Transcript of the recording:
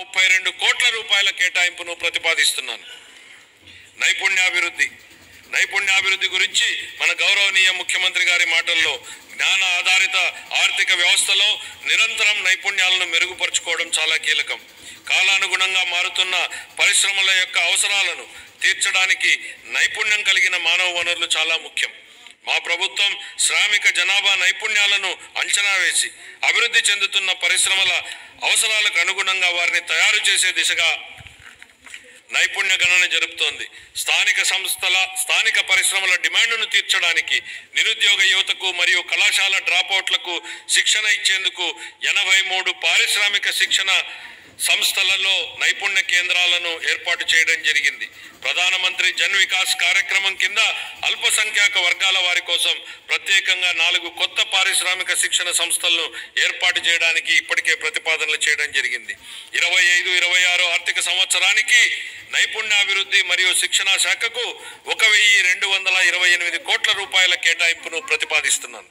32 కోట్ల రూపాయల కేటాయింపును ప్రతిపాదిస్తున్నాను. నైపుణ్యాభివృద్ధి గురించి మన గౌరవనీయ ముఖ్యమంత్రి గారి మాటల్లో జ్ఞాన ఆధారిత ఆర్థిక వ్యవస్థలో నిరంతరం నైపుణ్యాలను మెరుగుపరుచుకోవడం చాలా కీలకం. కాలానుగుణంగా మారుతున్న పరిశ్రమల యొక్క అవసరాలను తీర్చడానికి నైపుణ్యం కలిగిన మానవ వనరులు చాలా ముఖ్యం. మా ప్రభుత్వం శ్రామిక జనాభా నైపుణ్యాలను అంచనా వేసి అభివృద్ధి చెందుతున్న పరిశ్రమల అవసరాలకు అనుగుణంగా వారిని తయారు చేసే దిశగా నైపుణ్య గణన జరుపుతోంది. స్థానిక పరిశ్రమల డిమాండ్ను తీర్చడానికి నిరుద్యోగ యువతకు మరియు కళాశాల డ్రాపౌట్లకు శిక్షణ ఇచ్చేందుకు 83 పారిశ్రామిక శిక్షణ సంస్థలలో నైపుణ్య కేంద్రాలను ఏర్పాటు చేయడం జరిగింది. ప్రధానమంత్రి జన్ వికాస్ కార్యక్రమం కింద అల్పసంఖ్యాక వర్గాల వారి కోసం ప్రత్యేకంగా 4 కొత్త పారిశ్రామిక శిక్షణ సంస్థలను ఏర్పాటు చేయడానికి ఇప్పటికే ప్రతిపాదనలు చేయడం జరిగింది. 25-26 ఆర్థిక సంవత్సరానికి నైపుణ్యాభివృద్ధి మరియు శిక్షణ శాఖకు 1228 కోట్ల రూపాయల కేటాయింపును ప్రతిపాదిస్తున్నాను.